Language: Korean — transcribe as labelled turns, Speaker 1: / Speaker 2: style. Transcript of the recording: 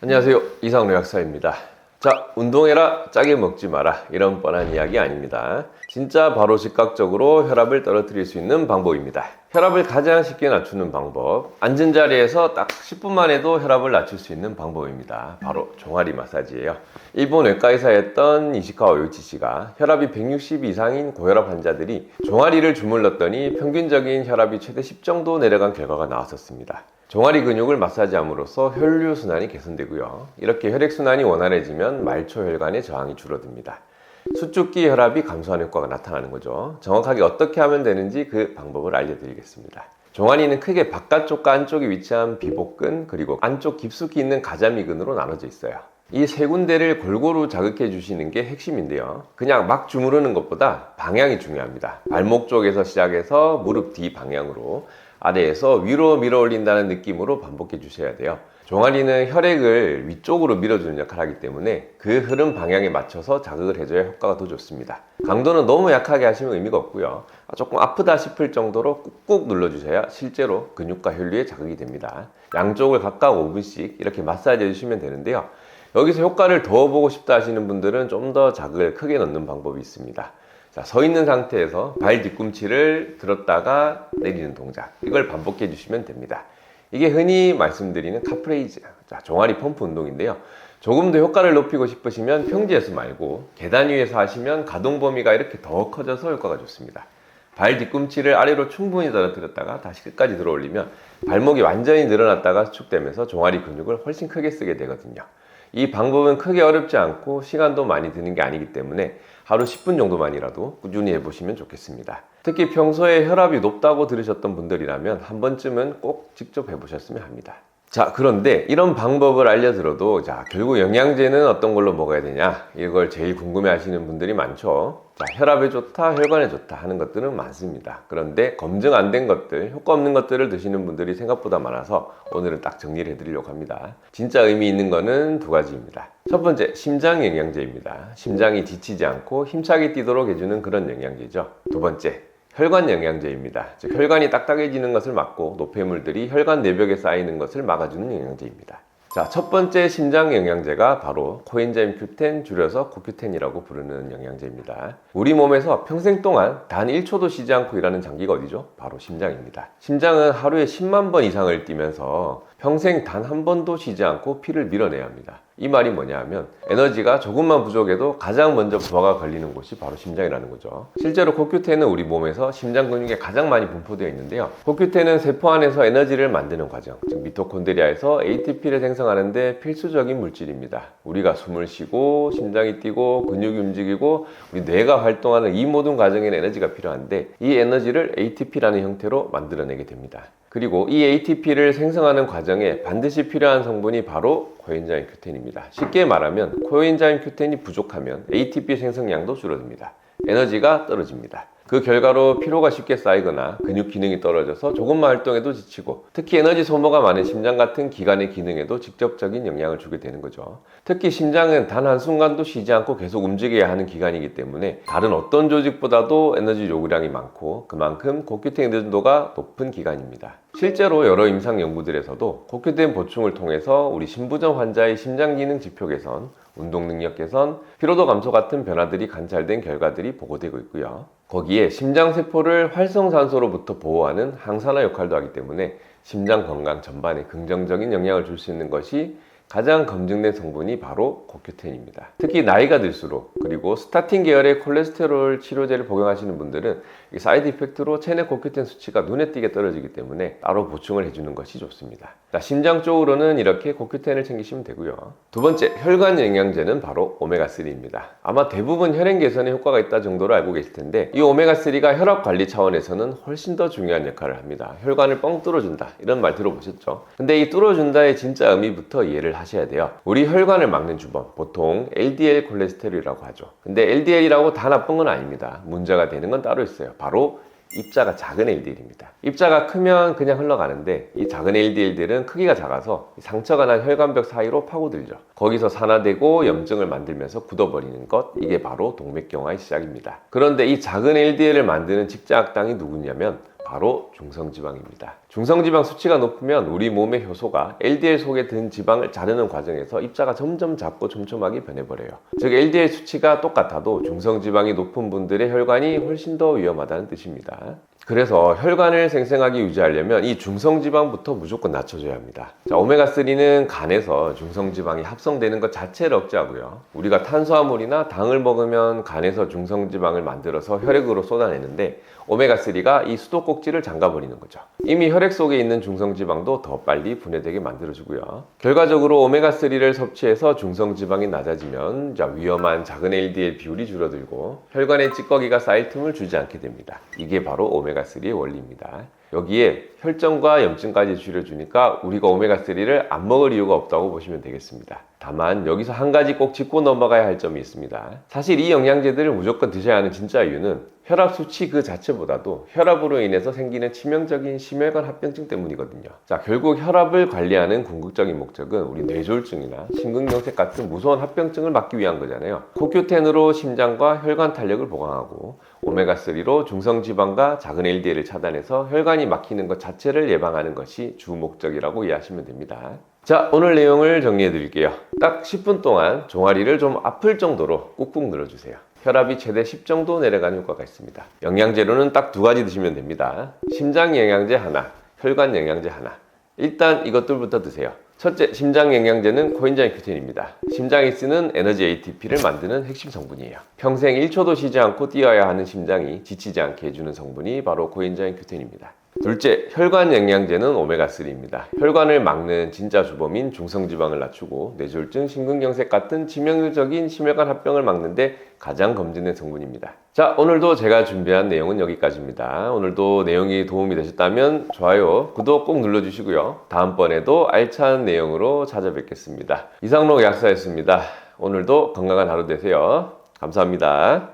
Speaker 1: 안녕하세요, 이상로 약사입니다. 자, 운동해라, 짜게 먹지 마라, 이런 뻔한 이야기 아닙니다. 진짜 바로 즉각적으로 혈압을 떨어뜨릴 수 있는 방법입니다. 혈압을 가장 쉽게 낮추는 방법, 앉은 자리에서 딱 10분만 해도 혈압을 낮출 수 있는 방법입니다. 바로 종아리 마사지예요. 일본 외과의사였던 이시카와 요이치 씨가 혈압이 160 이상인 고혈압 환자들이 종아리를 주물렀더니 평균적인 혈압이 최대 10 정도 내려간 결과가 나왔었습니다. 종아리 근육을 마사지함으로써 혈류순환이 개선되고요. 이렇게 혈액순환이 원활해지면 말초혈관의 저항이 줄어듭니다. 수축기 혈압이 감소하는 효과가 나타나는 거죠. 정확하게 어떻게 하면 되는지 그 방법을 알려드리겠습니다. 종아리는 크게 바깥쪽과 안쪽에 위치한 비복근, 그리고 안쪽 깊숙이 있는 가자미근으로 나눠져 있어요. 이 세 군데를 골고루 자극해 주시는 게 핵심인데요. 그냥 막 주무르는 것보다 방향이 중요합니다. 발목 쪽에서 시작해서 무릎 뒤 방향으로, 아래에서 위로 밀어 올린다는 느낌으로 반복해 주셔야 돼요. 종아리는 혈액을 위쪽으로 밀어주는 역할을 하기 때문에 그 흐름 방향에 맞춰서 자극을 해줘야 효과가 더 좋습니다. 강도는 너무 약하게 하시면 의미가 없고요. 조금 아프다 싶을 정도로 꾹꾹 눌러주셔야 실제로 근육과 혈류에 자극이 됩니다. 양쪽을 각각 5분씩 이렇게 마사지 해주시면 되는데요. 여기서 효과를 더 보고 싶다 하시는 분들은 좀 더 자극을 크게 넣는 방법이 있습니다. 자, 서 있는 상태에서 발 뒤꿈치를 들었다가 내리는 동작, 이걸 반복해 주시면 됩니다. 이게 흔히 말씀드리는 카프레이즈, 자, 종아리 펌프 운동인데요. 조금 더 효과를 높이고 싶으시면 평지에서 말고 계단 위에서 하시면 가동 범위가 이렇게 더 커져서 효과가 좋습니다. 발 뒤꿈치를 아래로 충분히 떨어뜨렸다가 다시 끝까지 들어 올리면 발목이 완전히 늘어났다가 수축되면서 종아리 근육을 훨씬 크게 쓰게 되거든요. 이 방법은 크게 어렵지 않고 시간도 많이 드는 게 아니기 때문에 하루 10분 정도만이라도 꾸준히 해보시면 좋겠습니다. 특히 평소에 혈압이 높다고 들으셨던 분들이라면 한 번쯤은 꼭 직접 해보셨으면 합니다. 자, 그런데 이런 방법을 알려들어도 결국 영양제는 어떤 걸로 먹어야 되냐, 이걸 제일 궁금해 하시는 분들이 많죠. 자, 혈압에 좋다, 혈관에 좋다 하는 것들은 많습니다. 그런데 검증 안 된 것들, 효과 없는 것들을 드시는 분들이 생각보다 많아서 오늘은 딱 정리를 해드리려고 합니다. 진짜 의미 있는 거는 두 가지입니다. 첫 번째, 심장 영양제입니다. 심장이 지치지 않고 힘차게 뛰도록 해주는 그런 영양제죠. 두 번째, 혈관 영양제입니다. 즉, 혈관이 딱딱해지는 것을 막고 노폐물들이 혈관 내벽에 쌓이는 것을 막아주는 영양제입니다. 자, 첫 번째 심장 영양제가 바로 코엔자임 Q10, 줄여서 코큐텐이라고 부르는 영양제입니다. 우리 몸에서 평생 동안 단 1초도 쉬지 않고 일하는 장기가 어디죠? 바로 심장입니다. 심장은 하루에 10만 번 이상을 뛰면서 평생 단 한 번도 쉬지 않고 피를 밀어내야 합니다. 이 말이 뭐냐 하면 에너지가 조금만 부족해도 가장 먼저 부하가 걸리는 곳이 바로 심장이라는 거죠. 실제로 코큐텐은 우리 몸에서 심장 근육에 가장 많이 분포되어 있는데요. 코큐텐은 세포 안에서 에너지를 만드는 과정, 즉 미토콘드리아에서 ATP를 생성하는데 필수적인 물질입니다. 우리가 숨을 쉬고 심장이 뛰고 근육이 움직이고 우리 뇌가 활동하는 이 모든 과정에는 에너지가 필요한데 이 에너지를 ATP라는 형태로 만들어내게 됩니다. 그리고 이 ATP를 생성하는 과정에 반드시 필요한 성분이 바로 코엔자임 Q10입니다. 쉽게 말하면 코엔자임 Q10이 부족하면 ATP 생성량도 줄어듭니다. 에너지가 떨어집니다. 그 결과로 피로가 쉽게 쌓이거나 근육 기능이 떨어져서 조금만 활동해도 지치고, 특히 에너지 소모가 많은 심장 같은 기관의 기능에도 직접적인 영향을 주게 되는 거죠. 특히 심장은 단 한순간도 쉬지 않고 계속 움직여야 하는 기관이기 때문에 다른 어떤 조직보다도 에너지 요구량이 많고 그만큼 코큐텐 의존도가 높은 기관입니다. 실제로 여러 임상 연구들에서도 코큐텐 보충을 통해서 우리 심부전 환자의 심장 기능 지표 개선, 운동 능력 개선, 피로도 감소 같은 변화들이 관찰된 결과들이 보고되고 있고요. 거기에 심장세포를 활성산소로부터 보호하는 항산화 역할도 하기 때문에 심장 건강 전반에 긍정적인 영향을 줄 수 있는 것이 가장 검증된 성분이 바로 코큐텐입니다. 특히 나이가 들수록, 그리고 스타틴 계열의 콜레스테롤 치료제를 복용하시는 분들은 이 사이드 이펙트로 체내 코큐텐 수치가 눈에 띄게 떨어지기 때문에 따로 보충을 해주는 것이 좋습니다. 자, 심장 쪽으로는 이렇게 코큐텐을 챙기시면 되고요. 두 번째, 혈관 영양제는 바로 오메가3입니다. 아마 대부분 혈행 개선에 효과가 있다 정도로 알고 계실 텐데 이 오메가3가 혈압 관리 차원에서는 훨씬 더 중요한 역할을 합니다. 혈관을 뻥 뚫어준다, 이런 말 들어보셨죠? 근데 이 뚫어준다의 진짜 의미부터 이해를 하셔야 돼요. 우리 혈관을 막는 주범, 보통 LDL 콜레스테롤이라고 하죠. 근데 LDL이라고 다 나쁜 건 아닙니다. 문제가 되는 건 따로 있어요. 바로 입자가 작은 LDL입니다. 입자가 크면 그냥 흘러가는데 이 작은 LDL들은 크기가 작아서 상처가 난 혈관벽 사이로 파고들죠. 거기서 산화되고 염증을 만들면서 굳어버리는 것, 이게 바로 동맥경화의 시작입니다. 그런데 이 작은 LDL을 만드는 직자악당이 누구냐면 바로 중성지방입니다. 중성지방 수치가 높으면 우리 몸의 효소가 LDL 속에 든 지방을 자르는 과정에서 입자가 점점 작고 촘촘하게 변해버려요. 즉 LDL 수치가 똑같아도 중성지방이 높은 분들의 혈관이 훨씬 더 위험하다는 뜻입니다. 그래서 혈관을 생생하게 유지하려면 이 중성지방부터 무조건 낮춰줘야 합니다. 자, 오메가3는 간에서 중성지방이 합성되는 것 자체를 억제하고요. 우리가 탄수화물이나 당을 먹으면 간에서 중성지방을 만들어서 혈액으로 쏟아내는데 오메가3가 이 수도꼭지를 잠가버리는 거죠. 이미 혈액 속에 있는 중성지방도 더 빨리 분해되게 만들어주고요. 결과적으로 오메가3를 섭취해서 중성지방이 낮아지면 위험한 작은 LDL 비율이 줄어들고 혈관에 찌꺼기가 쌓일 틈을 주지 않게 됩니다. 이게 바로 오메가3의 원리입니다. 여기에 혈전과 염증까지 줄여주니까 우리가 오메가3를 안 먹을 이유가 없다고 보시면 되겠습니다. 다만 여기서 한 가지 꼭 짚고 넘어가야 할 점이 있습니다. 사실 이 영양제들을 무조건 드셔야 하는 진짜 이유는 혈압 수치 그 자체보다도 혈압으로 인해서 생기는 치명적인 심혈관 합병증 때문이거든요. 자, 결국 혈압을 관리하는 궁극적인 목적은 우리 뇌졸중이나 심근경색 같은 무서운 합병증을 막기 위한 거잖아요. 코큐텐으로 심장과 혈관 탄력을 보강하고 오메가3로 중성지방과 작은 LDL을 차단해서 혈관이 막히는 것 자체를 예방하는 것이 주 목적이라고 이해하시면 됩니다. 자, 오늘 내용을 정리해 드릴게요. 딱 10분 동안 종아리를 좀 아플 정도로 꾹꾹 눌러주세요. 혈압이 최대 10 정도 내려가는 효과가 있습니다. 영양제로는 딱 두 가지 드시면 됩니다. 심장 영양제 하나, 혈관 영양제 하나. 일단 이것들부터 드세요. 첫째, 심장 영양제는 코엔자임 Q10입니다. 심장이 쓰는 에너지 ATP를 만드는 핵심 성분이에요. 평생 1초도 쉬지 않고 뛰어야 하는 심장이 지치지 않게 해주는 성분이 바로 코엔자임 Q10입니다. 둘째, 혈관 영양제는 오메가3입니다. 혈관을 막는 진짜 주범인 중성지방을 낮추고 뇌졸중, 심근경색 같은 치명적인 심혈관 합병을 막는데 가장 검증된 성분입니다. 자, 오늘도 제가 준비한 내용은 여기까지입니다. 오늘도 내용이 도움이 되셨다면 좋아요, 구독 꼭 눌러주시고요. 다음번에도 알찬 내용으로 찾아뵙겠습니다. 이상록 약사였습니다. 오늘도 건강한 하루 되세요. 감사합니다.